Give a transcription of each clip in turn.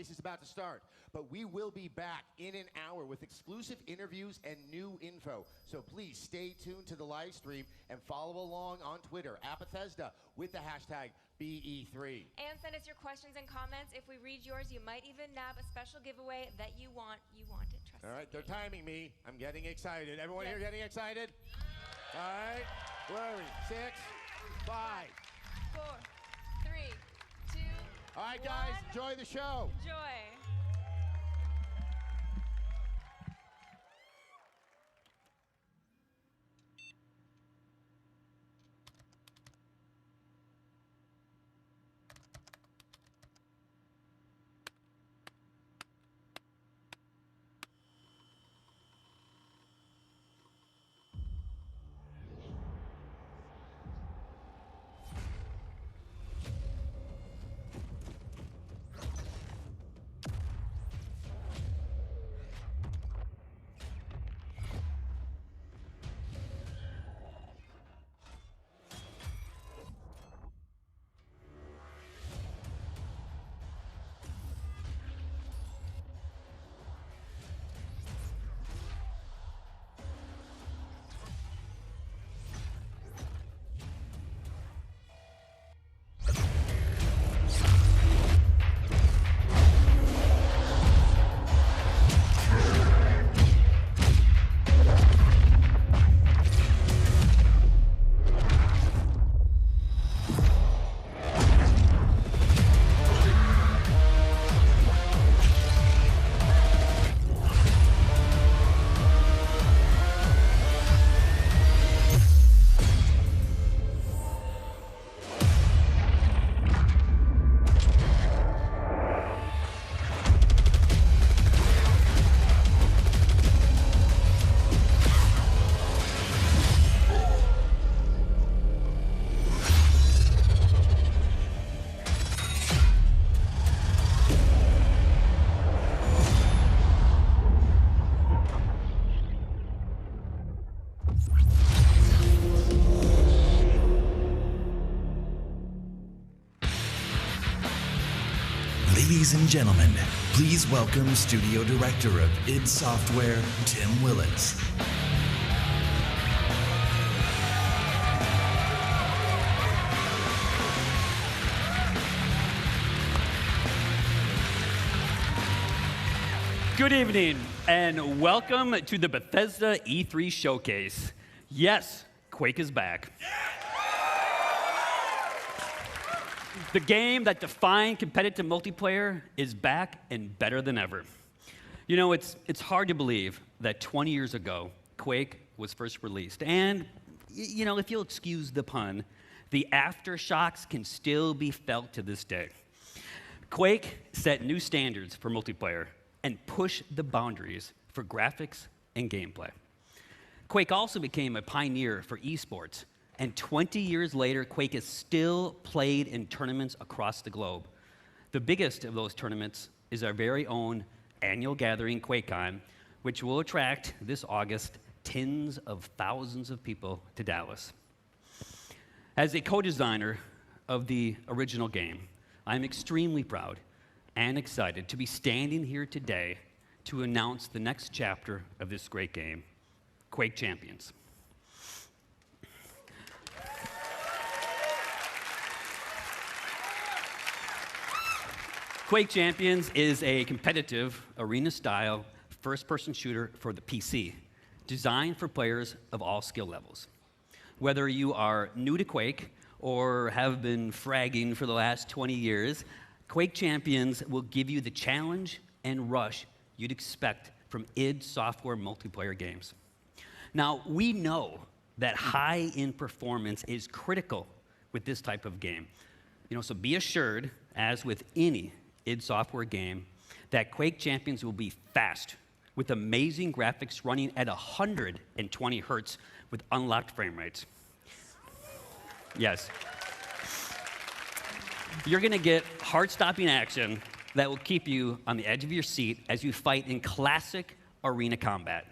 showcase is about to start, but we will be back in an hour with exclusive interviews and new info. So please stay tuned to the live stream and follow along on Twitter at Bethesda with the hashtag BE3. And send us your questions and comments. If we read yours, you might even nab a special giveaway that you want. You want it, trust me. All right, they're timing me. I'm getting excited. Everyone here getting excited? All right, where are we? 6, 5, 4, 3, 2, all right, guys, enjoy the show. Enjoy. Ladies and gentlemen, please welcome Studio Director of id Software, Tim Willits. Good evening, and welcome to the Bethesda E3 Showcase. Yes, Quake is back. The game that defined competitive multiplayer is back and better than ever. You know, it's hard to believe that 20 years ago, Quake was first released. And, you know, if you'll excuse the pun, the aftershocks can still be felt to this day. Quake set new standards for multiplayer and pushed the boundaries for graphics and gameplay. Quake also became a pioneer for esports. And 20 years later, Quake is still played in tournaments across the globe. The biggest of those tournaments is our very own annual gathering, QuakeCon, which will attract this August tens of thousands of people to Dallas. As a co-designer of the original game, I'm extremely proud and excited to be standing here today to announce the next chapter of this great game, Quake Champions. Quake Champions is a competitive, arena-style, first-person shooter for the PC, designed for players of all skill levels. Whether you are new to Quake or have been fragging for the last 20 years, Quake Champions will give you the challenge and rush you'd expect from id Software multiplayer games. Now, we know that high-end performance is critical with this type of game. You know, so be assured, as with any id Software game, that Quake Champions will be fast, with amazing graphics running at 120 hertz with unlocked frame rates. Yes. You're gonna get heart-stopping action that will keep you on the edge of your seat as you fight in classic arena combat.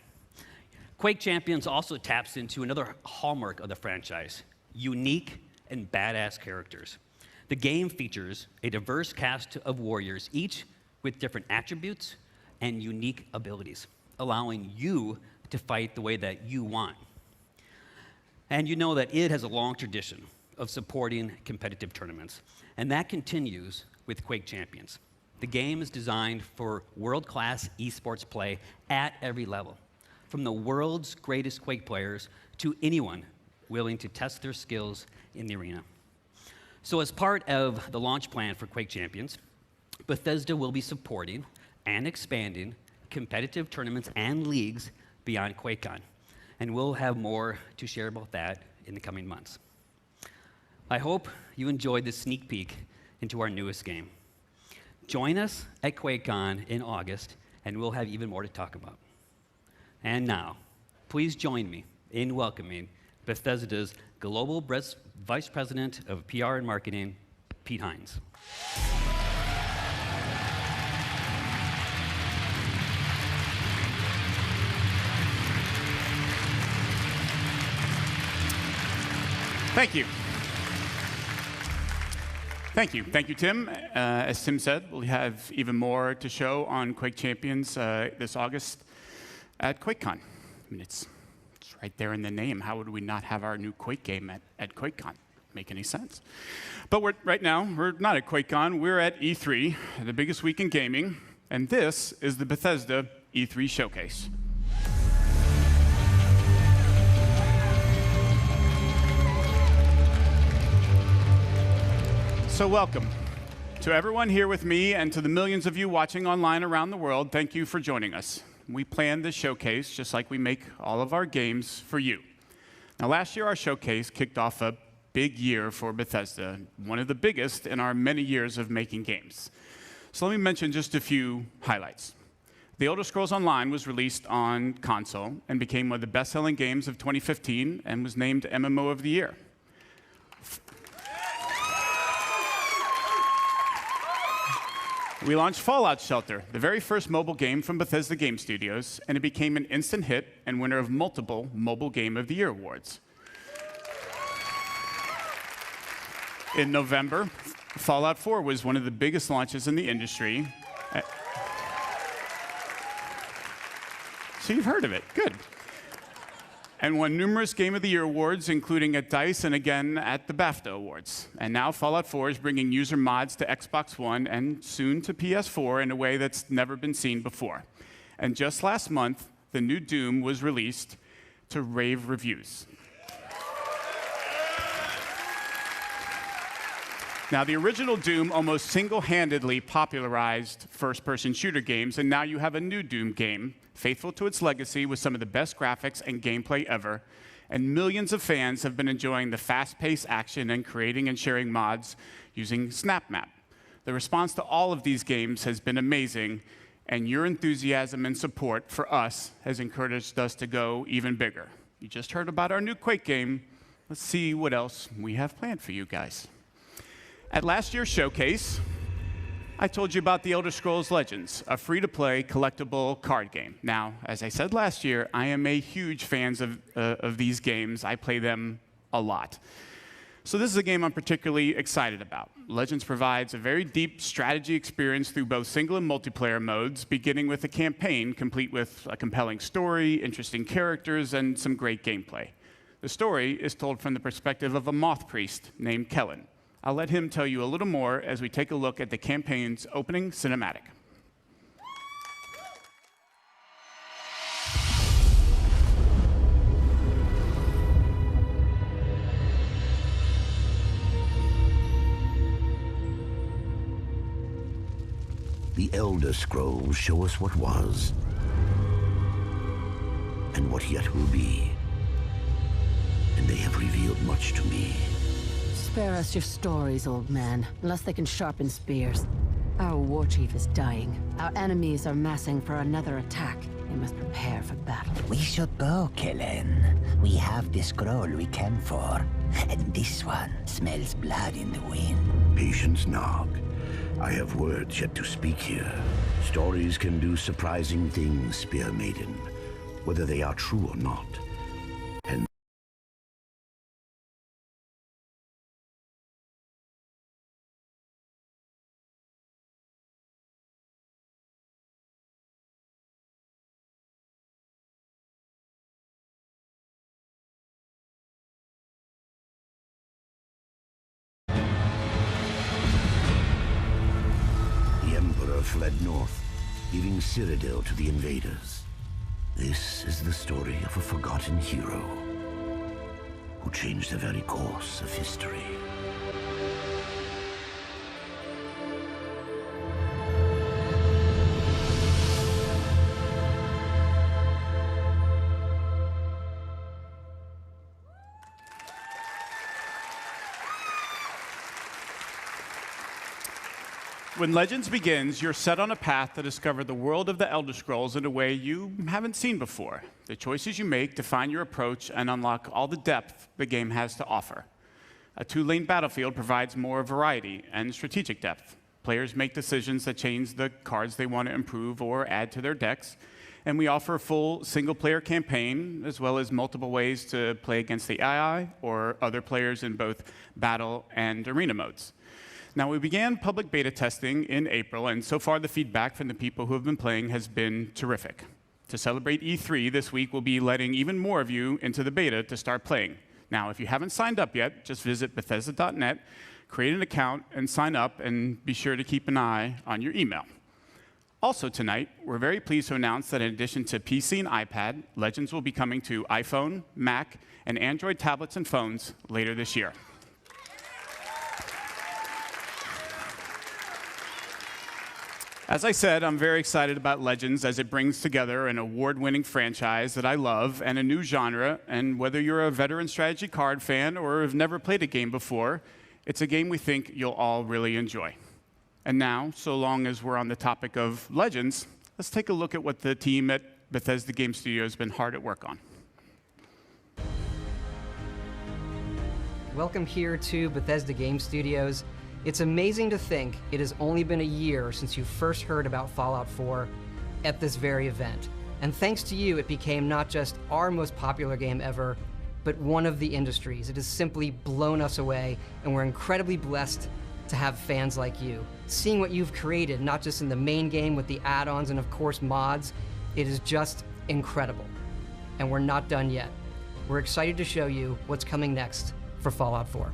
Quake Champions also taps into another hallmark of the franchise, unique and badass characters. The game features a diverse cast of warriors, each with different attributes and unique abilities, allowing you to fight the way that you want. And you know that id has a long tradition of supporting competitive tournaments, and that continues with Quake Champions. The game is designed for world-class esports play at every level, from the world's greatest Quake players to anyone willing to test their skills in the arena. So as part of the launch plan for Quake Champions, Bethesda will be supporting and expanding competitive tournaments and leagues beyond QuakeCon, and we'll have more to share about that in the coming months. I hope you enjoyed this sneak peek into our newest game. Join us at QuakeCon in August, and we'll have even more to talk about. And now, please join me in welcoming Bethesda's Global Vice President of PR and Marketing, Pete Hines. Thank you. Thank you, Tim. As Tim said, we'll have even more to show on Quake Champions this August at QuakeCon. I mean, it's right there in the name. How would we not have our new Quake game at QuakeCon? Make any sense? But right now, we're not at QuakeCon. We're at E3, the biggest week in gaming, and this is the Bethesda E3 Showcase. So welcome to everyone here with me and to the millions of you watching online around the world. Thank you for joining us. We planned this showcase just like we make all of our games for you. Now, last year, our showcase kicked off a big year for Bethesda, one of the biggest in our many years of making games. So let me mention just a few highlights. The Elder Scrolls Online was released on console and became one of the best-selling games of 2015 and was named MMO of the Year. We launched Fallout Shelter, the very first mobile game from Bethesda Game Studios, and it became an instant hit and winner of multiple Mobile Game of the Year awards. In November, Fallout 4 was one of the biggest launches in the industry. So you've heard of it, good. And won numerous Game of the Year awards, including at DICE and again at the BAFTA Awards. And now Fallout 4 is bringing user mods to Xbox One and soon to PS4 in a way that's never been seen before. And just last month, the new Doom was released to rave reviews. Now, the original Doom almost single-handedly popularized first-person shooter games, and now you have a new Doom game, faithful to its legacy with some of the best graphics and gameplay ever, and millions of fans have been enjoying the fast-paced action and creating and sharing mods using SnapMap. The response to all of these games has been amazing, and your enthusiasm and support for us has encouraged us to go even bigger. You just heard about our new Quake game. Let's see what else we have planned for you guys. At last year's showcase, I told you about the Elder Scrolls Legends, a free-to-play collectible card game. Now, as I said last year, I am a huge fan of these games. I play them a lot. So this is a game I'm particularly excited about. Legends provides a very deep strategy experience through both single and multiplayer modes, beginning with a campaign complete with a compelling story, interesting characters, and some great gameplay. The story is told from the perspective of a moth priest named Kellen. I'll let him tell you a little more as we take a look at the campaign's opening cinematic. The Elder Scrolls show us what was and what yet will be. And they have revealed much to me. Spare us your stories, old man, unless they can sharpen spears. Our war chief is dying. Our enemies are massing for another attack. We must prepare for battle. We should go, Kellen. We have the scroll we came for. And this one smells blood in the wind. Patience, Nog. I have words yet to speak here. Stories can do surprising things, Spear Maiden, whether they are true or not. fled north, leaving Cyrodiil to the invaders. This is the story of a forgotten hero who changed the very course of history. When Legends begins, you're set on a path to discover the world of the Elder Scrolls in a way you haven't seen before. The choices you make define your approach and unlock all the depth the game has to offer. A two-lane battlefield provides more variety and strategic depth. Players make decisions that change the cards they want to improve or add to their decks, and we offer a full single-player campaign, as well as multiple ways to play against the AI or other players in both battle and arena modes. Now, we began public beta testing in April, and so far the feedback from the people who have been playing has been terrific. To celebrate E3 this week, we'll be letting even more of you into the beta to start playing. Now, if you haven't signed up yet, just visit Bethesda.net, create an account, and sign up, and be sure to keep an eye on your email. Also tonight, we're very pleased to announce that in addition to PC and iPad, Legends will be coming to iPhone, Mac, and Android tablets and phones later this year. As I said, I'm very excited about Legends as it brings together an award-winning franchise that I love and a new genre, and whether you're a veteran strategy card fan or have never played a game before, it's a game we think you'll all really enjoy. And now, so long as we're on the topic of Legends, let's take a look at what the team at Bethesda Game Studio has been hard at work on. Welcome here to Bethesda Game Studios. It's amazing to think it has only been a year since you first heard about Fallout 4 at this very event. And thanks to you, it became not just our most popular game ever, but one of the industry's. It has simply blown us away, and we're incredibly blessed to have fans like you. Seeing what you've created, not just in the main game with the add-ons and of course mods, it is just incredible. And we're not done yet. We're excited to show you what's coming next for Fallout 4.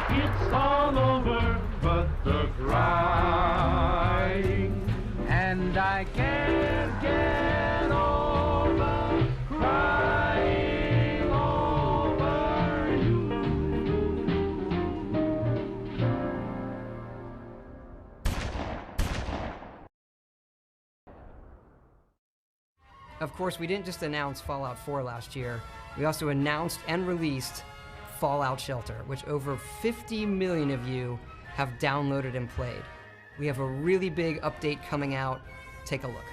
It's all over, but the crying, and I can't get over crying over you. Of course, we didn't just announce Fallout 4 last year. We also announced and released Fallout Shelter, which over 50 million of you have downloaded and played. We have a really big update coming out. Take a look.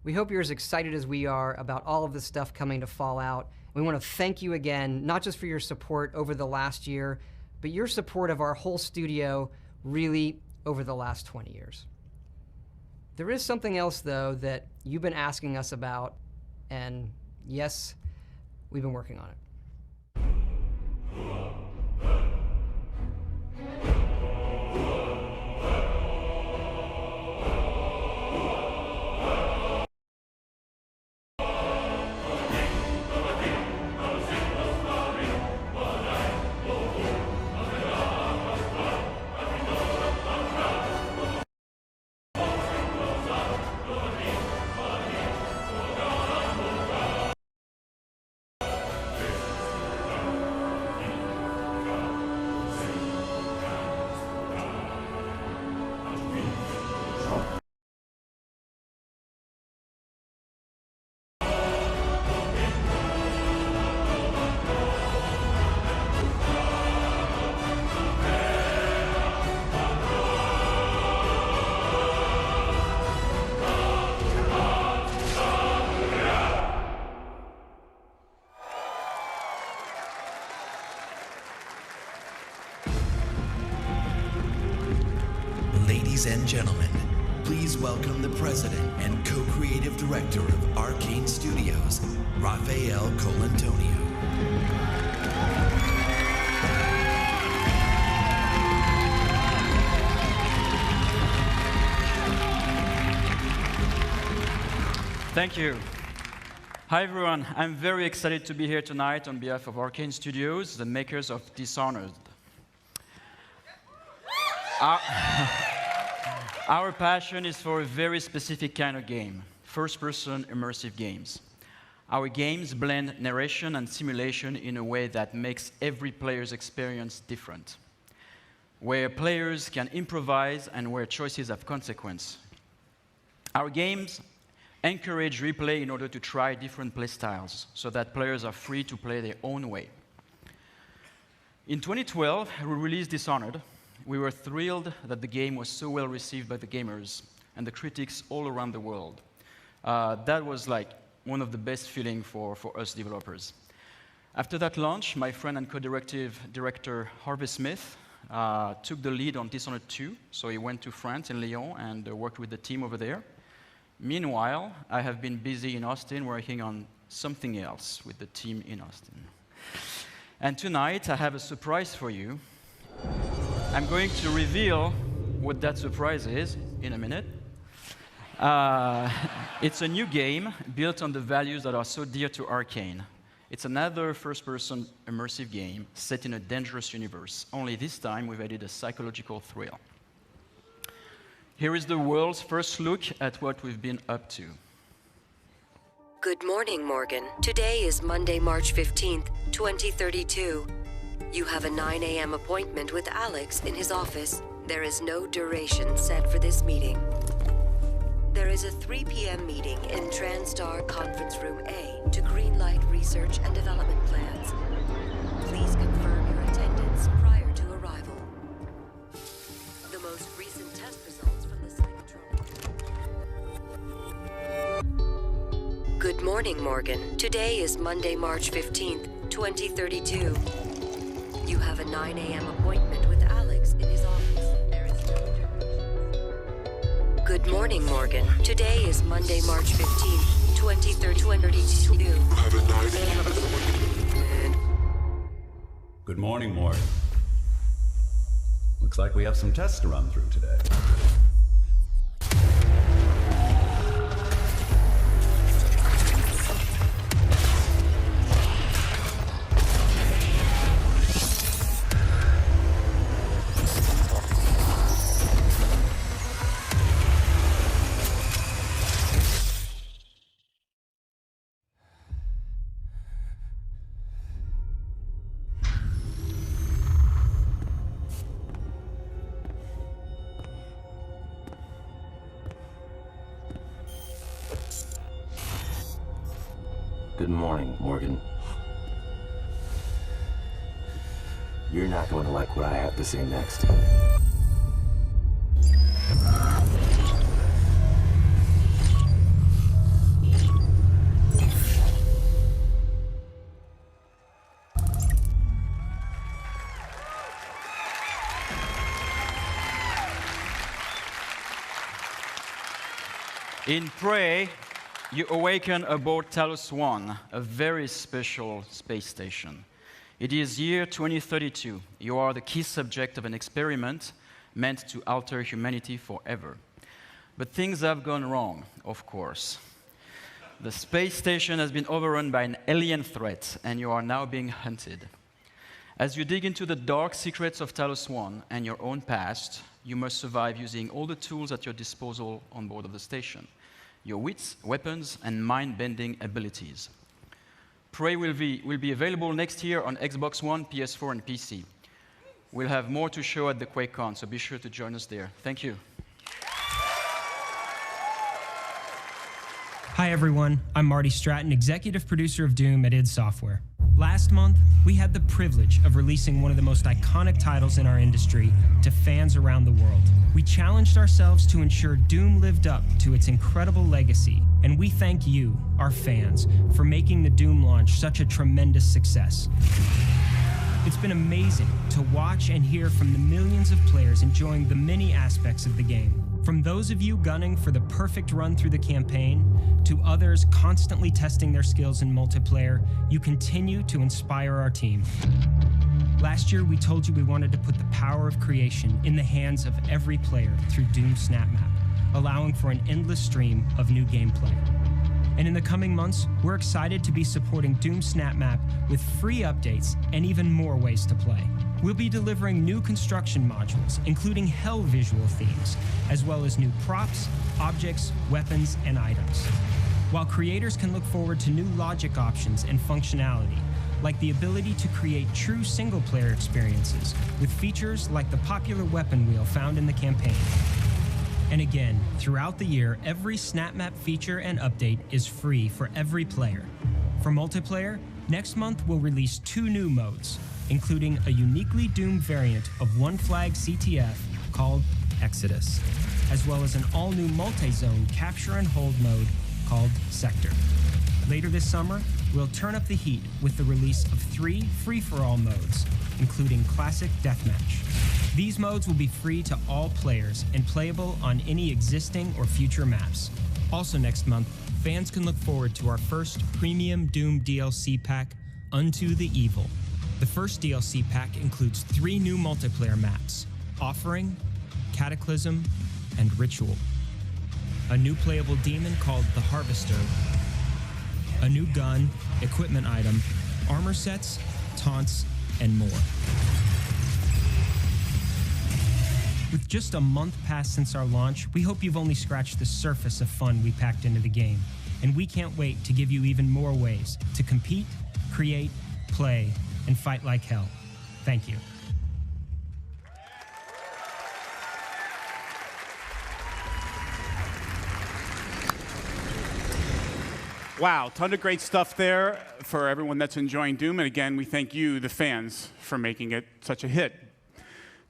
We hope you're as excited as we are about all of the stuff coming to Fallout. We want to thank you again, not just for your support over the last year, but your support of our whole studio really over the last 20 years. There is something else, though, that you've been asking us about, and yes, we've been working on it. Ladies and gentlemen, please welcome the president and co-creative director of Arcane Studios, Rafael Colantonio. Thank you. Hi everyone, I'm very excited to be here tonight on behalf of Arcane Studios, the makers of Dishonored. Our passion is for a very specific kind of game, first-person immersive games. Our games blend narration and simulation in a way that makes every player's experience different, where players can improvise and where choices have consequence. Our games encourage replay in order to try different playstyles so that players are free to play their own way. In 2012, we released Dishonored. We were thrilled that the game was so well received by the gamers and the critics all around the world. That was like one of the best feelings for us developers. After that launch, my friend and co-director Harvey Smith took the lead on Dishonored 2, so he went to France in Lyon and worked with the team over there. Meanwhile, I have been busy in Austin working on something else with the team in Austin. And tonight, I have a surprise for you. I'm going to reveal what that surprise is in a minute. It's a new game built on the values that are so dear to Arcane. It's another first-person immersive game set in a dangerous universe, only this time we've added a psychological thrill. Here is the world's first look at what we've been up to. Good morning, Morgan. Today is Monday, March 15th, 2032. You have a 9 a.m. appointment with Alex in his office. There is no duration set for this meeting. There is a 3 p.m. meeting in TranStar Conference Room A to greenlight research and development plans. Please confirm your attendance prior to arrival. The most recent test results from the psychotronic. Good morning, Morgan. Today is Monday, March 15th, 2032. You have a 9 a.m. appointment with Alex in his office. There is no duration. Good morning, Morgan. Today is Monday, March 15th, 2032. You have a 9 a.m. appointment. Good morning, Morgan. Looks like we have some tests to run through today. Good morning, Morgan. You're not going to like what I have to say next. In PREY, you awaken aboard Talos 1, a very special space station. It is year 2032. You are the key subject of an experiment meant to alter humanity forever. But things have gone wrong, of course. The space station has been overrun by an alien threat, and you are now being hunted. As you dig into the dark secrets of Talos 1 and your own past, you must survive using all the tools at your disposal on board of the station. Your wits, weapons, and mind-bending abilities. PREY will be available next year on Xbox One, PS4, and PC. We'll have more to show at the QuakeCon, so be sure to join us there. Thank you. Hi everyone, I'm Marty Stratton, executive producer of Doom at id Software. Last month, we had the privilege of releasing one of the most iconic titles in our industry to fans around the world. We challenged ourselves to ensure Doom lived up to its incredible legacy, and we thank you, our fans, for making the Doom launch such a tremendous success. It's been amazing to watch and hear from the millions of players enjoying the many aspects of the game. From those of you gunning for the perfect run through the campaign, to others constantly testing their skills in multiplayer, you continue to inspire our team. Last year, we told you we wanted to put the power of creation in the hands of every player through Doom SnapMap, allowing for an endless stream of new gameplay. And in the coming months, we're excited to be supporting Doom SnapMap with free updates and even more ways to play. We'll be delivering new construction modules, including hell visual themes, as well as new props, objects, weapons, and items. While creators can look forward to new logic options and functionality, like the ability to create true single-player experiences with features like the popular weapon wheel found in the campaign. And again, throughout the year, every SnapMap feature and update is free for every player. For multiplayer, next month we'll release 2 new modes, including a uniquely Doom variant of One Flag CTF called Exodus, as well as an all-new multi-zone capture and hold mode called Sector. Later this summer, we'll turn up the heat with the release of 3 free-for-all modes, including Classic Deathmatch. These modes will be free to all players and playable on any existing or future maps. Also next month, fans can look forward to our first premium Doom DLC pack, Unto the Evil. The first DLC pack includes 3 new multiplayer maps, Offering, Cataclysm, and Ritual. A new playable demon called the Harvester, a new gun, equipment item, armor sets, taunts, and more. With just a month past since our launch, we hope you've only scratched the surface of fun we packed into the game, and we can't wait to give you even more ways to compete, create, play, and fight like hell. Thank you. Wow, ton of great stuff there for everyone that's enjoying Doom. And again, we thank you, the fans, for making it such a hit.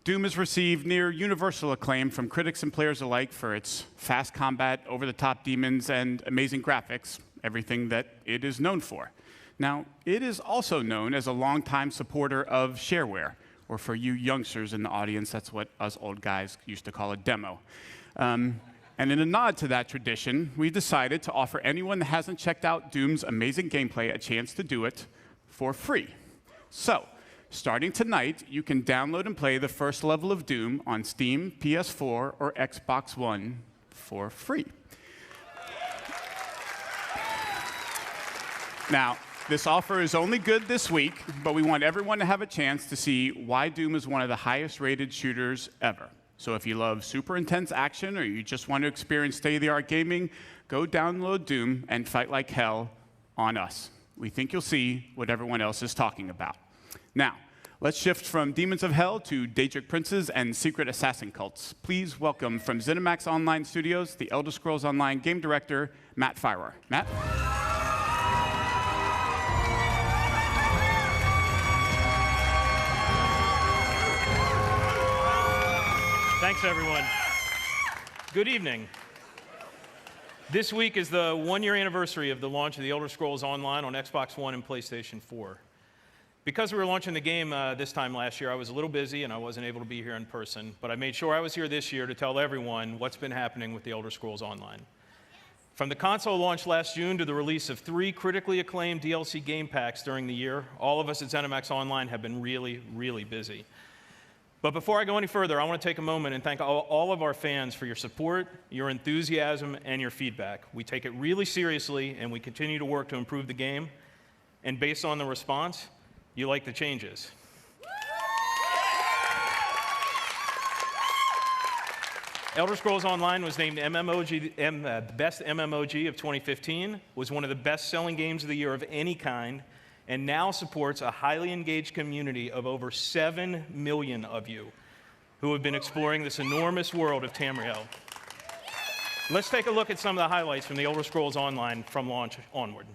Doom has received near universal acclaim from critics and players alike for its fast combat, over-the-top demons, and amazing graphics, everything that it is known for. Now, it is also known as a longtime supporter of shareware, or for you youngsters in the audience, that's what us old guys used to call a demo. And in a nod to that tradition, we decided to offer anyone that hasn't checked out Doom's amazing gameplay a chance to do it for free. So, starting tonight, you can download and play the first level of Doom on Steam, PS4, or Xbox One for free. Now, this offer is only good this week, but we want everyone to have a chance to see why Doom is one of the highest-rated shooters ever. So if you love super intense action or you just want to experience state-of-the-art gaming, go download Doom and fight like hell on us. We think you'll see what everyone else is talking about. Now, let's shift from Demons of Hell to Daedric Princes and Secret Assassin cults. Please welcome from ZeniMax Online Studios, the Elder Scrolls Online game director, Matt Firer. Matt? Thanks, everyone. Good evening. This week is the 1-year anniversary of the launch of the Elder Scrolls Online on Xbox One and PlayStation 4. Because we were launching the game this time last year, I was a little busy and I wasn't able to be here in person, but I made sure I was here this year to tell everyone what's been happening with the Elder Scrolls Online. From the console launch last June to the release of 3 critically acclaimed DLC game packs during the year, all of us at ZeniMax Online have been really, really busy. But before I go any further, I want to take a moment and thank all of our fans for your support, your enthusiasm, and your feedback. We take it really seriously, and we continue to work to improve the game. And based on the response, you like the changes. Elder Scrolls Online was named Best MMOG of 2015, was one of the best-selling games of the year of any kind, and now supports a highly engaged community of over 7 million of you who have been exploring this enormous world of Tamriel. Let's take a look at some of the highlights from the Elder Scrolls Online from launch onward.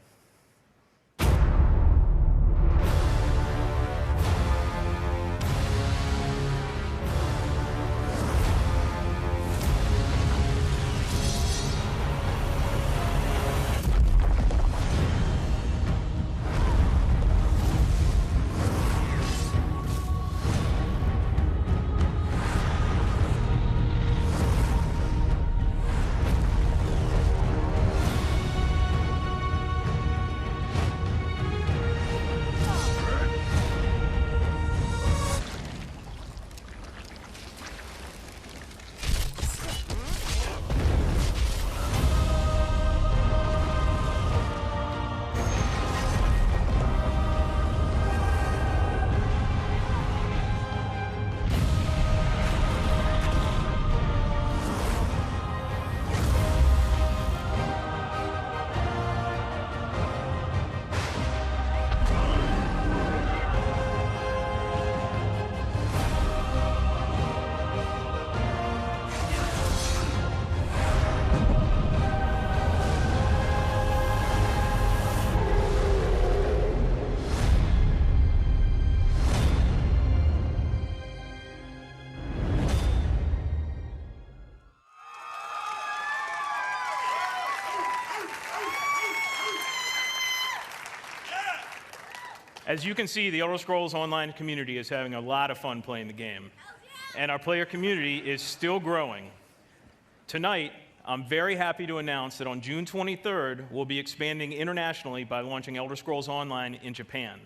As you can see, the Elder Scrolls Online community is having a lot of fun playing the game, and our player community is still growing. Tonight, I'm very happy to announce that on June 23rd, we'll be expanding internationally by launching Elder Scrolls Online in Japan.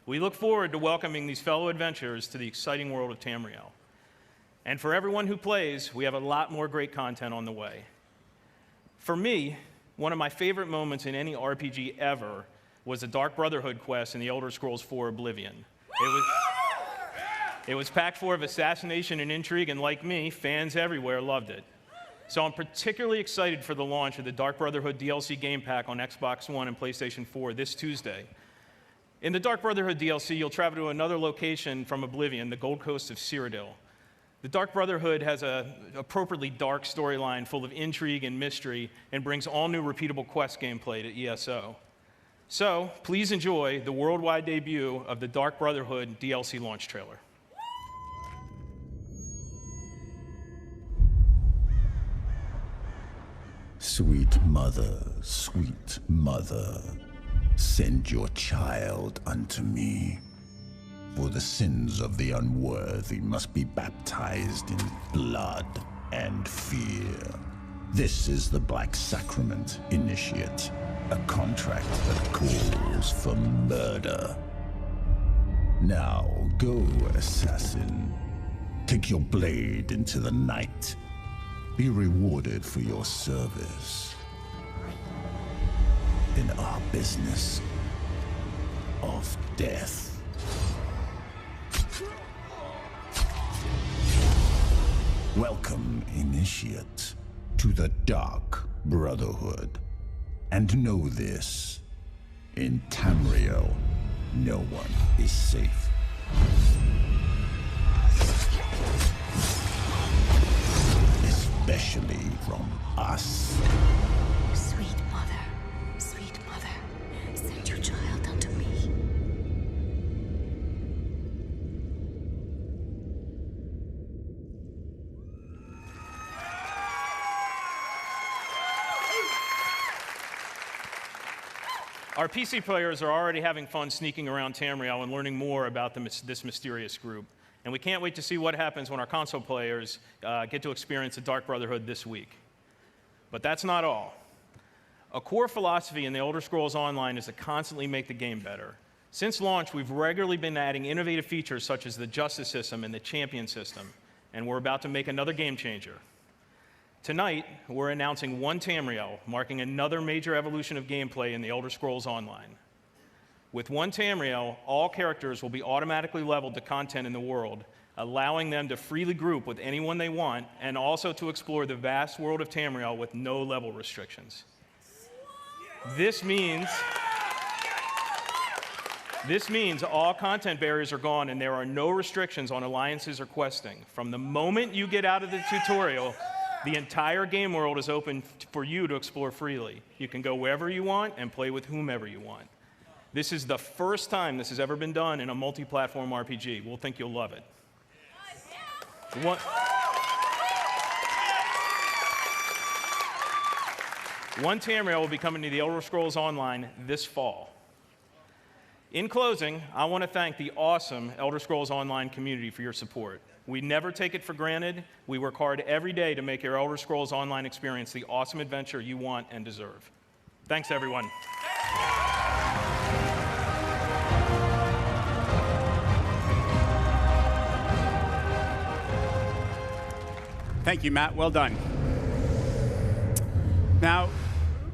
We look forward to welcoming these fellow adventurers to the exciting world of Tamriel. And for everyone who plays, we have a lot more great content on the way. For me, one of my favorite moments in any RPG ever was the Dark Brotherhood quest in the Elder Scrolls IV Oblivion. It was packed full of assassination and intrigue, and like me, fans everywhere loved it. So I'm particularly excited for the launch of the Dark Brotherhood DLC game pack on Xbox One and PlayStation 4 this Tuesday. In the Dark Brotherhood DLC, you'll travel to another location from Oblivion, the Gold Coast of Cyrodiil. The Dark Brotherhood has an appropriately dark storyline full of intrigue and mystery and brings all new repeatable quest gameplay to ESO. So, please enjoy the worldwide debut of the Dark Brotherhood DLC launch trailer. Sweet mother, send your child unto me. For the sins of the unworthy must be baptized in blood and fear. This is the Black Sacrament, Initiate, a contract that calls for murder. Now go, assassin. Take your blade into the night. Be rewarded for your service in our business of death. Welcome, Initiate, to the Dark Brotherhood. And know this, in Tamriel, no one is safe. Especially from us. Sweet mother, send your child unto me. Our PC players are already having fun sneaking around Tamriel and learning more about this mysterious group. And we can't wait to see what happens when our console players get to experience the Dark Brotherhood this week. But that's not all. A core philosophy in the Elder Scrolls Online is to constantly make the game better. Since launch, we've regularly been adding innovative features such as the Justice System and the Champion System, and we're about to make another game changer. Tonight, we're announcing One Tamriel, marking another major evolution of gameplay in the Elder Scrolls Online. With One Tamriel, all characters will be automatically leveled to content in the world, allowing them to freely group with anyone they want, and also to explore the vast world of Tamriel with no level restrictions. This means all content barriers are gone and there are no restrictions on alliances or questing. From the moment you get out of the tutorial, the entire game world is open for you to explore freely. You can go wherever you want and play with whomever you want. This is the first time this has ever been done in a multi-platform RPG. We'll think you'll love it. One Tamriel will be coming to the Elder Scrolls Online this fall. In closing, I want to thank the awesome Elder Scrolls Online community for your support. We never take it for granted. We work hard every day to make your Elder Scrolls Online experience the awesome adventure you want and deserve. Thanks, everyone. Thank you, Matt. Well done. Now,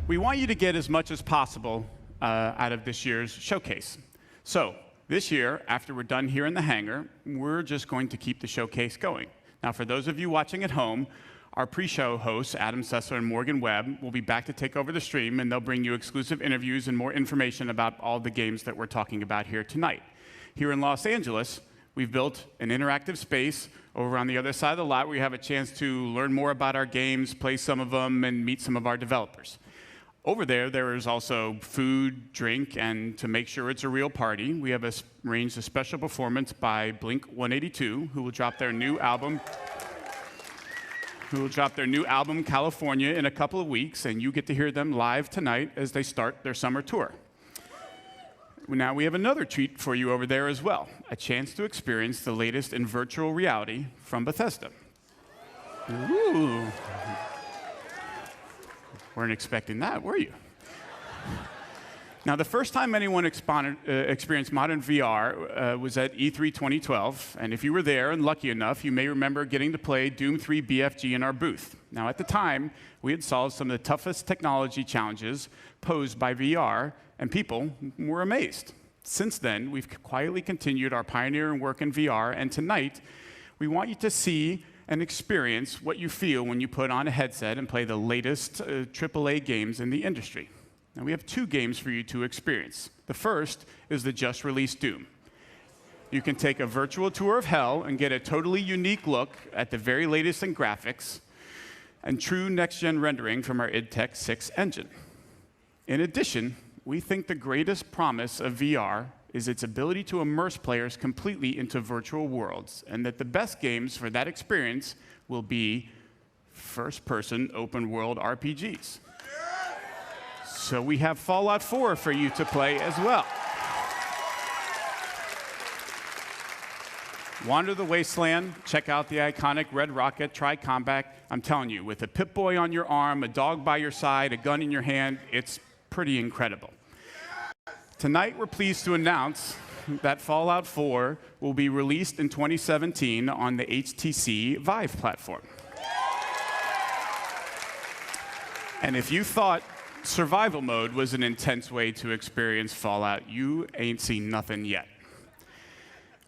we want you to get as much as possible out of this year's showcase. So, this year, after we're done here in the hangar, we're just going to keep the showcase going. Now, for those of you watching at home, our pre-show hosts, Adam Sessler and Morgan Webb, will be back to take over the stream, and they'll bring you exclusive interviews and more information about all the games that we're talking about here tonight. Here in Los Angeles, we've built an interactive space over on the other side of the lot where you have a chance to learn more about our games, play some of them, and meet some of our developers. Over there, there is also food, drink, and to make sure it's a real party, we have arranged a special performance by Blink-182, who will drop their new album, California, in a couple of weeks, and you get to hear them live tonight as they start their summer tour. Now we have another treat for you over there as well, a chance to experience the latest in virtual reality from Bethesda. Ooh. Weren't expecting that, were you? Now, the first time anyone experienced modern VR was at E3 2012, and if you were there and lucky enough, you may remember getting to play Doom 3 BFG in our booth. Now, at the time, we had solved some of the toughest technology challenges posed by VR, and people were amazed. Since then, we've quietly continued our pioneering work in VR, and tonight, we want you to see and experience what you feel when you put on a headset and play the latest AAA games in the industry. Now, we have two games for you to experience. The first is the just-released Doom. You can take a virtual tour of hell and get a totally unique look at the very latest in graphics and true next-gen rendering from our id Tech 6 engine. In addition, we think the greatest promise of VR is its ability to immerse players completely into virtual worlds, and that the best games for that experience will be first-person open-world RPGs. So we have Fallout 4 for you to play as well. Wander the Wasteland, check out the iconic Red Rocket Tri-Combat. I'm telling you, with a Pip-Boy on your arm, a dog by your side, a gun in your hand, it's pretty incredible. Tonight, we're pleased to announce that Fallout 4 will be released in 2017 on the HTC Vive platform. And if you thought survival mode was an intense way to experience Fallout, you ain't seen nothing yet.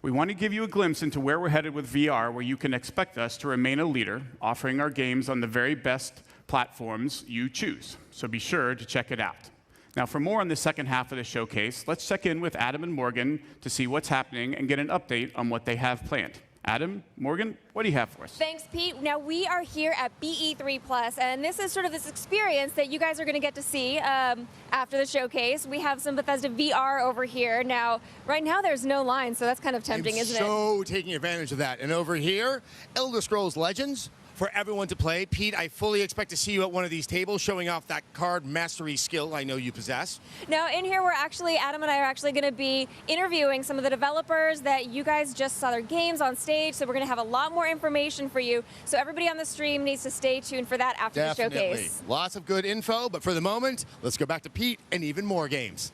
We want to give you a glimpse into where we're headed with VR, where you can expect us to remain a leader, offering our games on the very best platforms you choose. So be sure to check it out. Now, for more on the second half of the showcase, let's check in with Adam and Morgan to see what's happening and get an update on what they have planned. Adam, Morgan, what do you have for us? Thanks, Pete. Now, we are here at BE3+, and this is sort of this experience that you guys are going to get to see after the showcase. We have some Bethesda VR over here. Now, right now, there's no line, so that's kind of tempting, isn't it? So taking advantage of that. And over here, Elder Scrolls Legends, for everyone to play. Pete, I fully expect to see you at one of these tables showing off that card mastery skill I know you possess. Now, in here, Adam and I are actually going to be interviewing some of the developers that you guys just saw their games on stage, so we're going to have a lot more information for you. So everybody on the stream needs to stay tuned for that after the showcase. Lots of good info, but for the moment, let's go back to Pete and even more games.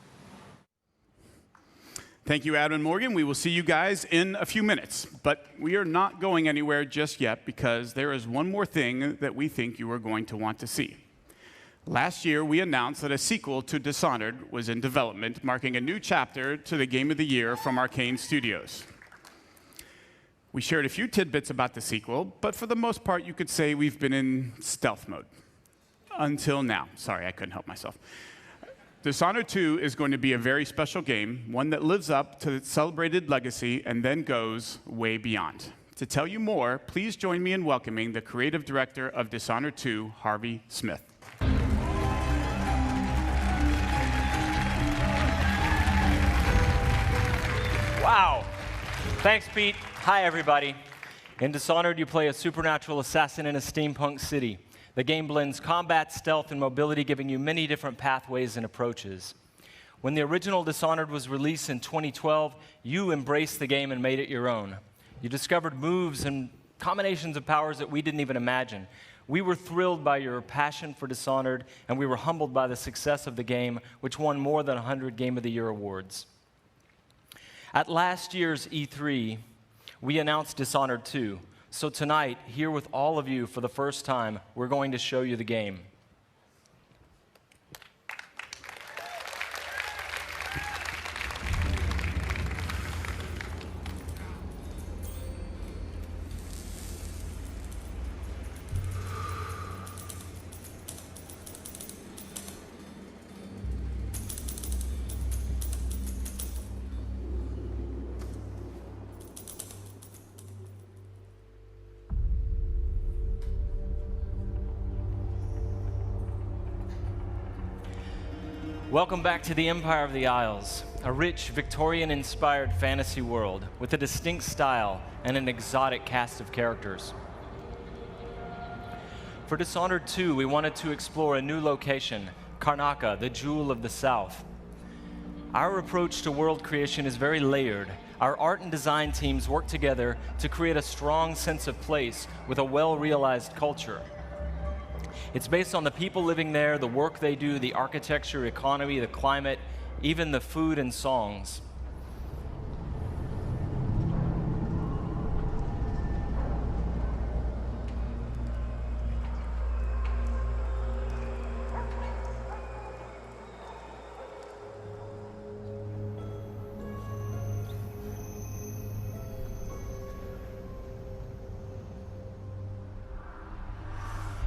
Thank you, Adam and Morgan. We will see you guys in a few minutes. But we are not going anywhere just yet because there is one more thing that we think you are going to want to see. Last year, we announced that a sequel to Dishonored was in development, marking a new chapter to the Game of the Year from Arcane Studios. We shared a few tidbits about the sequel, but for the most part, you could say we've been in stealth mode. Until now. Sorry, I couldn't help myself. Dishonored 2 is going to be a very special game, one that lives up to its celebrated legacy and then goes way beyond. To tell you more, please join me in welcoming the creative director of Dishonored 2, Harvey Smith. Wow. Thanks, Pete. Hi, everybody. In Dishonored, you play a supernatural assassin in a steampunk city. The game blends combat, stealth, and mobility, giving you many different pathways and approaches. When the original Dishonored was released in 2012, you embraced the game and made it your own. You discovered moves and combinations of powers that we didn't even imagine. We were thrilled by your passion for Dishonored, and we were humbled by the success of the game, which won more than 100 Game of the Year awards. At last year's E3, we announced Dishonored 2. So tonight, here with all of you for the first time, we're going to show you the game. Welcome back to the Empire of the Isles, a rich, Victorian-inspired fantasy world with a distinct style and an exotic cast of characters. For Dishonored 2, we wanted to explore a new location, Karnaca, the jewel of the South. Our approach to world creation is very layered. Our art and design teams work together to create a strong sense of place with a well-realized culture. It's based on the people living there, the work they do, the architecture, economy, the climate, even the food and songs.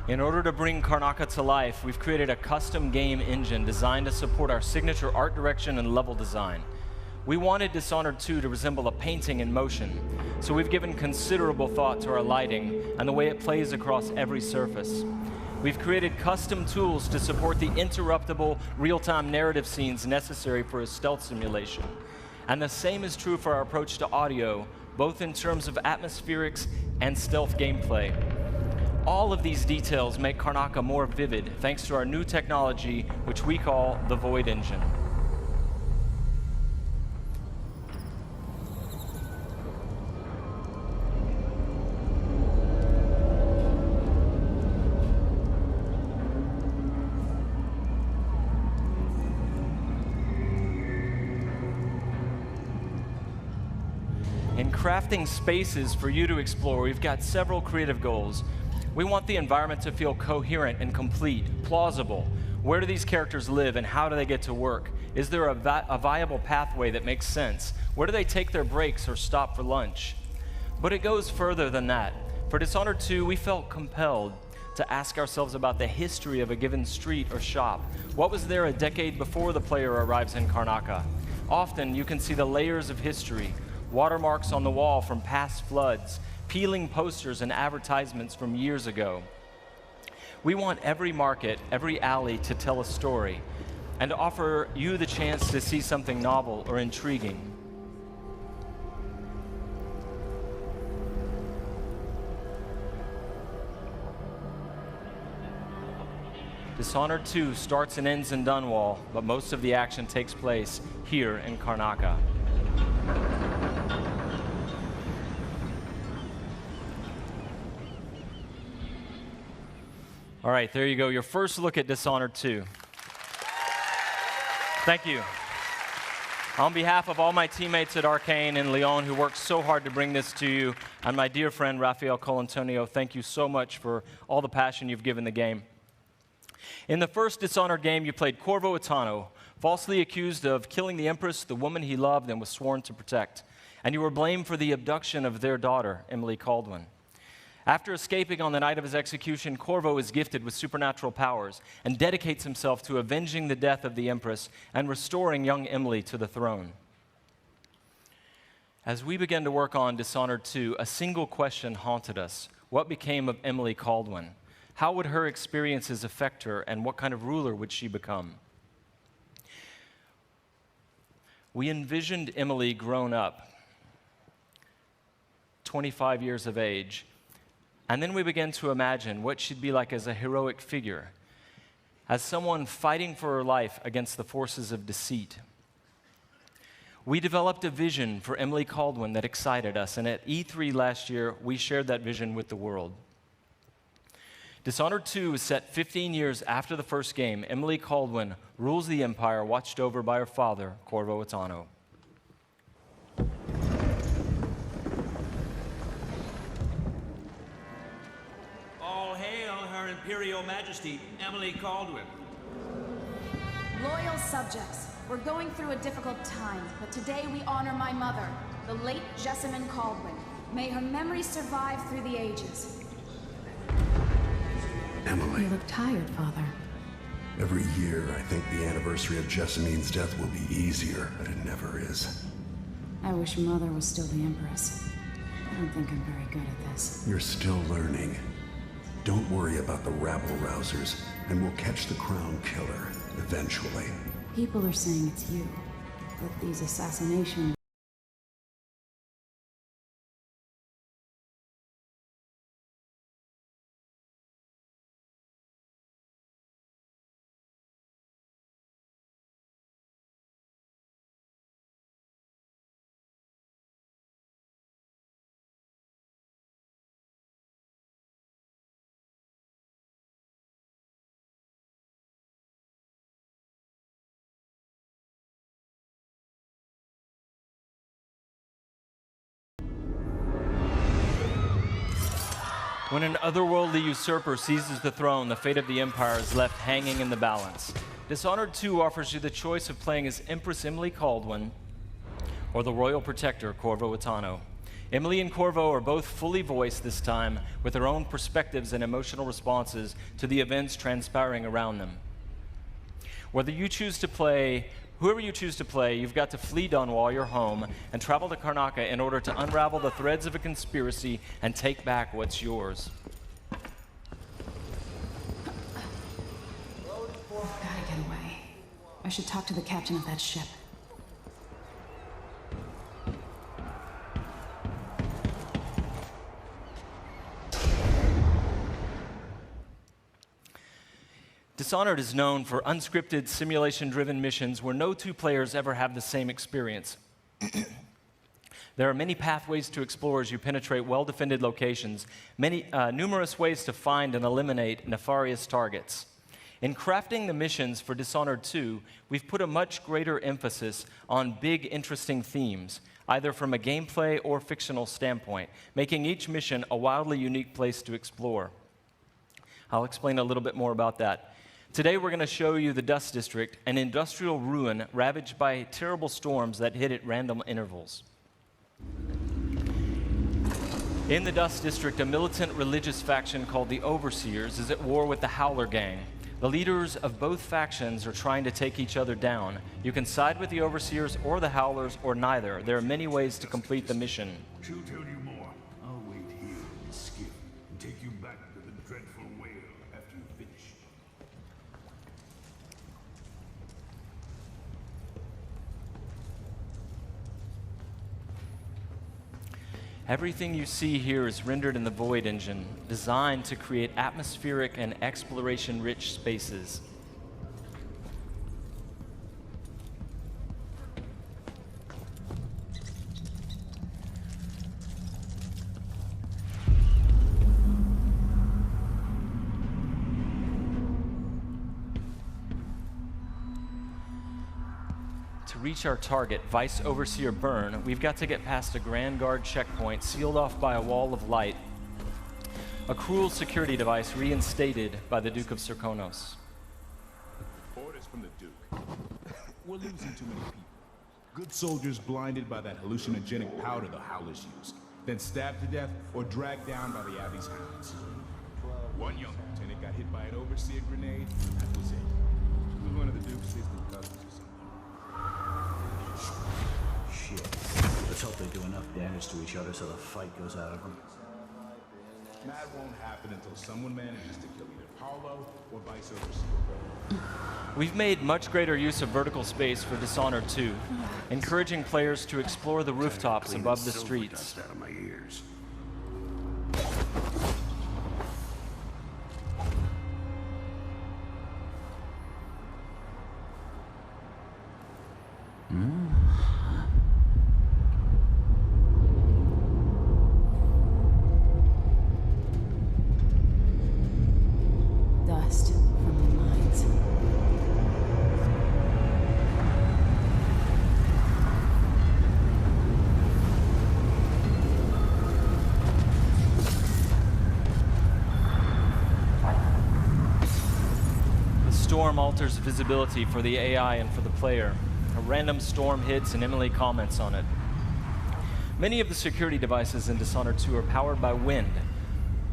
In order to bring Karnaca to life, we've created a custom game engine designed to support our signature art direction and level design. We wanted Dishonored 2 to resemble a painting in motion, so we've given considerable thought to our lighting and the way it plays across every surface. We've created custom tools to support the interruptible, real-time narrative scenes necessary for a stealth simulation. And the same is true for our approach to audio, both in terms of atmospherics and stealth gameplay. All of these details make Karnaca more vivid thanks to our new technology, which we call the Void Engine. In crafting spaces for you to explore, we've got several creative goals. We want the environment to feel coherent and complete, plausible. Where do these characters live and how do they get to work? Is there a viable pathway that makes sense? Where do they take their breaks or stop for lunch? But it goes further than that. For Dishonored 2, we felt compelled to ask ourselves about the history of a given street or shop. What was there a decade before the player arrives in Karnaca? Often you can see the layers of history, watermarks on the wall from past floods, peeling posters and advertisements from years ago. We want every market, every alley to tell a story and to offer you the chance to see something novel or intriguing. Dishonored 2 starts and ends in Dunwall, but most of the action takes place here in Karnaca. All right, there you go, your first look at Dishonored 2. Thank you. On behalf of all my teammates at Arcane and Lyon who worked so hard to bring this to you, and my dear friend Rafael Colantonio, thank you so much for all the passion you've given the game. In the first Dishonored game, you played Corvo Attano, falsely accused of killing the Empress, the woman he loved and was sworn to protect. And you were blamed for the abduction of their daughter, Emily Caldwin. After escaping on the night of his execution, Corvo is gifted with supernatural powers and dedicates himself to avenging the death of the Empress and restoring young Emily to the throne. As we began to work on Dishonored 2, a single question haunted us. What became of Emily Caldwin? How would her experiences affect her, and what kind of ruler would she become? We envisioned Emily grown up, 25 years of age, and then we began to imagine what she'd be like as a heroic figure, as someone fighting for her life against the forces of deceit. We developed a vision for Emily Caldwin that excited us, and at E3 last year, we shared that vision with the world. Dishonored 2 is set 15 years after the first game. Emily Caldwin rules the Empire, watched over by her father, Corvo Attano. All hail Her Imperial Majesty, Emily Caldwin. Loyal subjects, we're going through a difficult time, but today we honor my mother, the late Jessamine Caldwin. May her memory survive through the ages. Emily. You look tired, Father. Every year, I think the anniversary of Jessamine's death will be easier, but it never is. I wish Mother was still the Empress. I don't think I'm very good at this. You're still learning. Don't worry about the rabble-rousers, and we'll catch the crown killer, eventually. People are saying it's you, but these assassinations... When an otherworldly usurper seizes the throne, the fate of the Empire is left hanging in the balance. Dishonored 2 offers you the choice of playing as Empress Emily Caldwin or the Royal Protector, Corvo Attano. Emily and Corvo are both fully voiced this time, with their own perspectives and emotional responses to the events transpiring around them. Whoever you choose to play, you've got to flee Dunwall, your home, and travel to Karnaca in order to unravel the threads of a conspiracy and take back what's yours. Gotta get away. I should talk to the captain of that ship. Dishonored is known for unscripted, simulation-driven missions where no two players ever have the same experience. There are many pathways to explore as you penetrate well-defended locations, numerous ways to find and eliminate nefarious targets. In crafting the missions for Dishonored 2, we've put a much greater emphasis on big, interesting themes, either from a gameplay or fictional standpoint, making each mission a wildly unique place to explore. I'll explain a little bit more about that. Today we're going to show you the Dust District, an industrial ruin ravaged by terrible storms that hit at random intervals. In the Dust District, a militant religious faction called the Overseers is at war with the Howler Gang. The leaders of both factions are trying to take each other down. You can side with the Overseers or the Howlers or neither. There are many ways to complete the mission. She'll tell you more. I'll wait here in the skiff and take you back to the dreadful whale after you finish. Everything you see here is rendered in the Void engine, designed to create atmospheric and exploration-rich spaces. To reach our target, Vice Overseer Byrne, we've got to get past a Grand Guard checkpoint sealed off by a wall of light, a cruel security device reinstated by the Duke of Serkonos. Orders from the Duke. We're losing too many people. Good soldiers blinded by that hallucinogenic powder the Howlers used, then stabbed to death or dragged down by the Abbey's hounds. One young lieutenant got hit by an Overseer grenade, that was it. He was one of the Duke's distant cousins or something. Shit. Let's hope they do enough damage to each other so the fight goes out of them. That won't happen until someone manages to kill either Paulo or Vice Overseer. We've made much greater use of vertical space for Dishonored 2, encouraging players to explore the rooftops above the streets. Out of my ears. Dust from the mines. The storm alters visibility for the AI and for the player. A random storm hits and Emily comments on it. Many of the security devices in Dishonored 2 are powered by wind,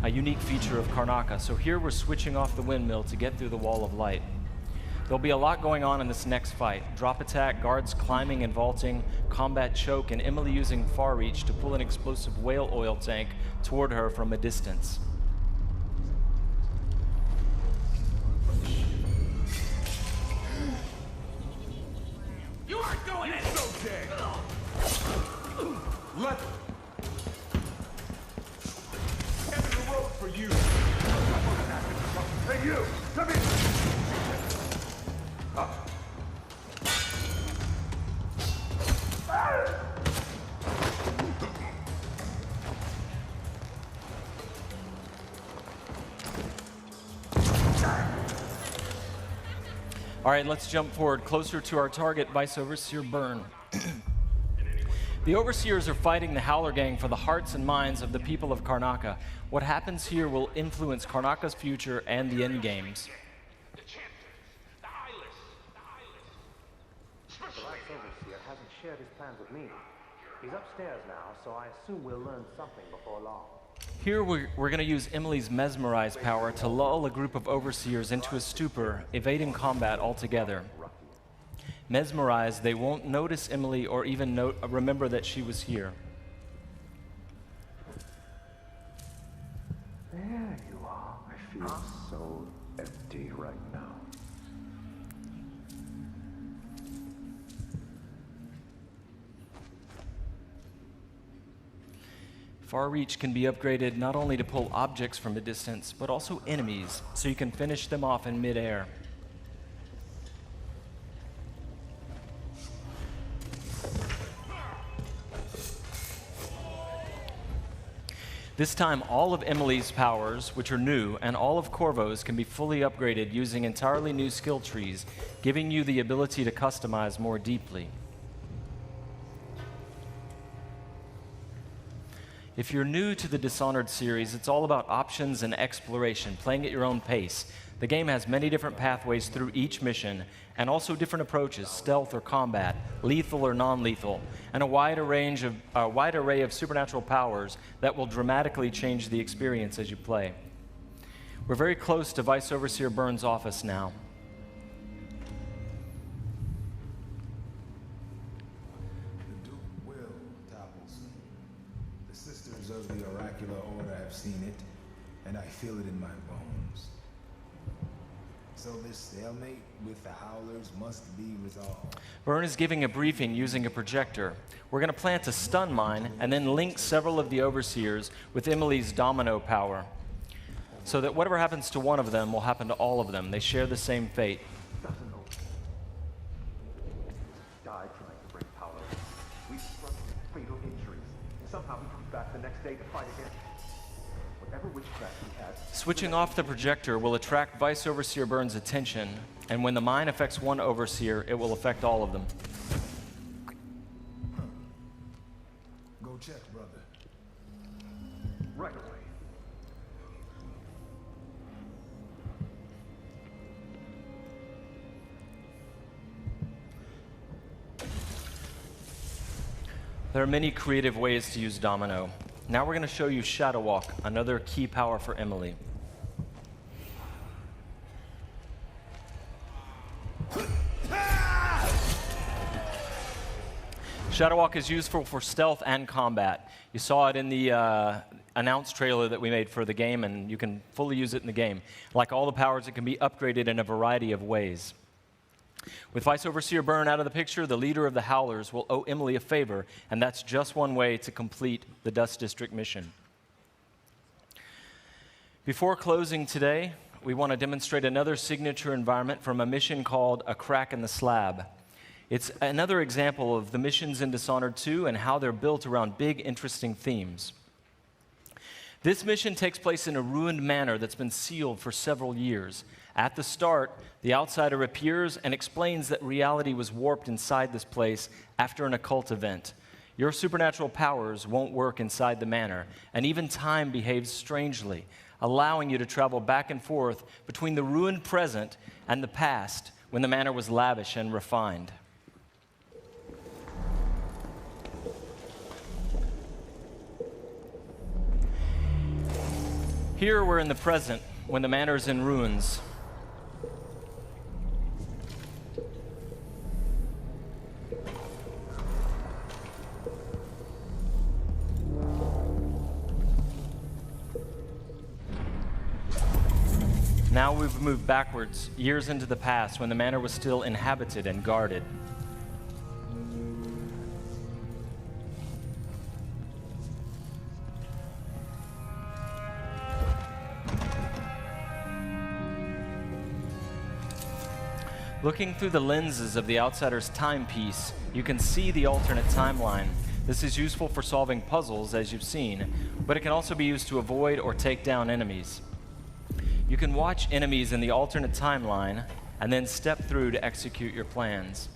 a unique feature of Karnaca, so here we're switching off the windmill to get through the wall of light. There'll be a lot going on in this next fight. Drop attack, guards climbing and vaulting, combat choke, and Emily using far reach to pull an explosive whale oil tank toward her from a distance. You aren't going in! So dead! Let Heaven the road for you! Hey you! Come here! Up. All right, let's jump forward closer to our target, Vice Overseer Byrne. The Overseers are fighting the Howler Gang for the hearts and minds of the people of Karnaca. What happens here will influence Karnaca's future and the endgames. The Vice Overseer hasn't shared his plans with me. He's upstairs now, so I assume we'll learn something before long. Here we're going to use Emily's Mesmerize power to lull a group of Overseers into a stupor, evading combat altogether. Mesmerized, they won't notice Emily or even remember that she was here. There you are. I feel so empty right now. Far Reach can be upgraded not only to pull objects from a distance, but also enemies, so you can finish them off in midair. This time, all of Emily's powers, which are new, and all of Corvo's can be fully upgraded using entirely new skill trees, giving you the ability to customize more deeply. If you're new to the Dishonored series, it's all about options and exploration, playing at your own pace. The game has many different pathways through each mission, and also different approaches, stealth or combat, lethal or non-lethal, and a wide array of supernatural powers that will dramatically change the experience as you play. We're very close to Vice Overseer Byrne's office now. The Duke will topple soon. The Sisters of the Oracular Order have seen it, and I feel it in my bones. So this stalemate with the Howlers must be resolved. Byrne is giving a briefing using a projector. We're going to plant a stun mine and then link several of the Overseers with Emily's domino power, so that whatever happens to one of them will happen to all of them. They share the same fate. Died trying to bring power. We suffered fatal injuries. Somehow we come back the next day to fight again. Whatever witchcraft we had. Switching off the projector will attract Vice Overseer Byrne's attention, and when the mine affects one Overseer, it will affect all of them. Go check, brother. Right away. There are many creative ways to use Domino. Now we're going to show you Shadow Walk, another key power for Emily. Shadow Walk is useful for stealth and combat. You saw it in the announced trailer that we made for the game, and you can fully use it in the game. Like all the powers, it can be upgraded in a variety of ways. With Vice Overseer Byrne out of the picture, the leader of the Howlers will owe Emily a favor, and that's just one way to complete the Dust District mission. Before closing today, we want to demonstrate another signature environment from a mission called A Crack in the Slab. It's another example of the missions in Dishonored 2 and how they're built around big, interesting themes. This mission takes place in a ruined manor that's been sealed for several years. At the start, the outsider appears and explains that reality was warped inside this place after an occult event. Your supernatural powers won't work inside the manor, and even time behaves strangely, allowing you to travel back and forth between the ruined present and the past when the manor was lavish and refined. Here we're in the present when the manor is in ruins. Now we've moved backwards, years into the past, when the manor was still inhabited and guarded. Looking through the lenses of the outsider's timepiece, you can see the alternate timeline. This is useful for solving puzzles, as you've seen, but it can also be used to avoid or take down enemies. You can watch enemies in the alternate timeline and then step through to execute your plans.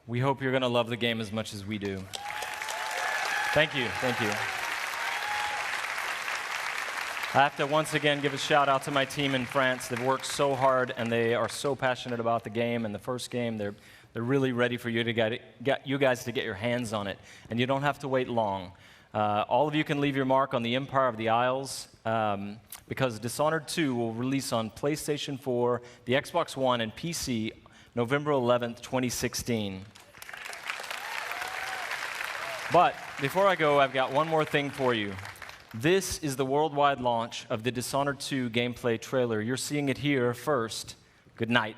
We hope you're going to love the game as much as we do. Thank you. Thank you. I have to once again give a shout out to my team in France. They've worked so hard and they are so passionate about the game and the first game. They're really ready for you to get you guys to get your hands on it, and you don't have to wait long. All of you can leave your mark on the Empire of the Isles because Dishonored 2 will release on PlayStation 4, the Xbox One, and PC November 11th, 2016. But before I go, I've got one more thing for you. This is the worldwide launch of the Dishonored 2 gameplay trailer. You're seeing it here first. Good night.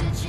Did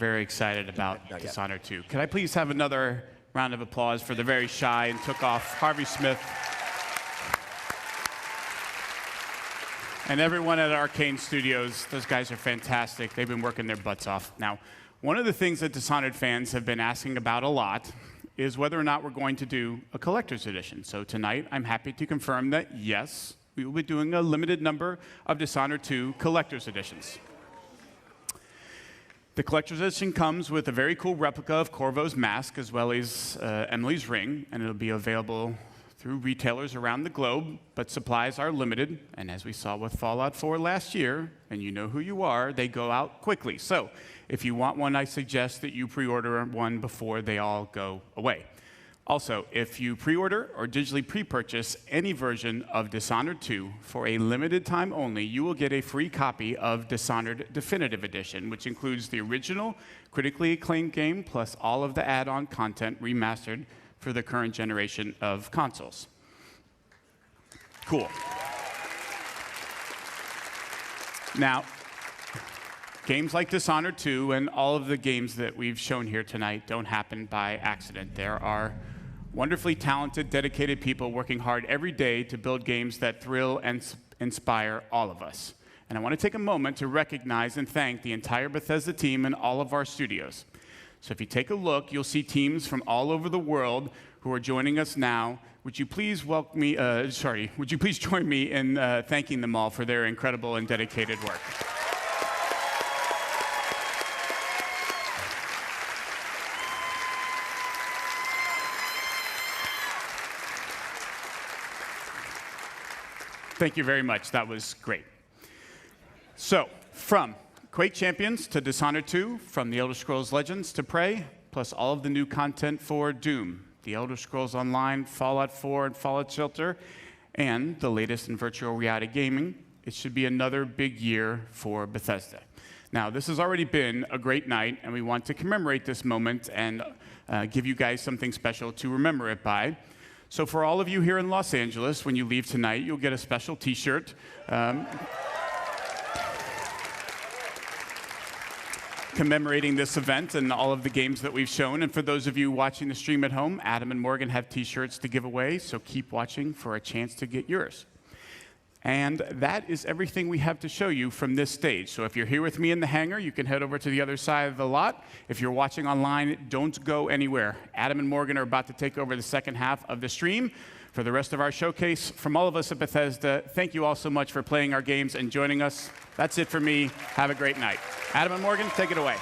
very excited about Dishonored 2. Could I please have another round of applause for the very shy and took off Harvey Smith and everyone at Arcane Studios. Those guys are fantastic. They've been working their butts off. Now, one of the things that Dishonored fans have been asking about a lot is whether or not we're going to do a collector's edition. So tonight, I'm happy to confirm that yes, we will be doing a limited number of Dishonored 2 collector's editions. The collector's edition comes with a very cool replica of Corvo's mask as well as Emily's ring, and it'll be available through retailers around the globe, but supplies are limited, and as we saw with Fallout 4 last year, and you know who you are, they go out quickly. So if you want one, I suggest that you pre-order one before they all go away. Also, if you pre-order or digitally pre-purchase any version of Dishonored 2 for a limited time only, you will get a free copy of Dishonored Definitive Edition, which includes the original critically acclaimed game plus all of the add-on content remastered for the current generation of consoles. Cool. Now, games like Dishonored 2 and all of the games that we've shown here tonight don't happen by accident. There are wonderfully talented, dedicated people working hard every day to build games that thrill and inspire all of us. And I want to take a moment to recognize and thank the entire Bethesda team and all of our studios. So if you take a look, you'll see teams from all over the world who are joining us now. Would you please welcome me, would you please join me in thanking them all for their incredible and dedicated work. Thank you very much. That was great. So, from Quake Champions to Dishonored 2, from The Elder Scrolls Legends to PREY, plus all of the new content for Doom, The Elder Scrolls Online, Fallout 4, and Fallout Shelter, and the latest in virtual reality gaming, it should be another big year for Bethesda. Now, this has already been a great night, and we want to commemorate this moment and give you guys something special to remember it by. So for all of you here in Los Angeles, when you leave tonight, you'll get a special T-shirt. Commemorating this event and all of the games that we've shown. And for those of you watching the stream at home, Adam and Morgan have T-shirts to give away, so keep watching for a chance to get yours. And that is everything we have to show you from this stage. So if you're here with me in the hangar, you can head over to the other side of the lot. If you're watching online, don't go anywhere. Adam and Morgan are about to take over the second half of the stream. For the rest of our showcase, from all of us at Bethesda, thank you all so much for playing our games and joining us. That's it for me. Have a great night. Adam and Morgan, take it away.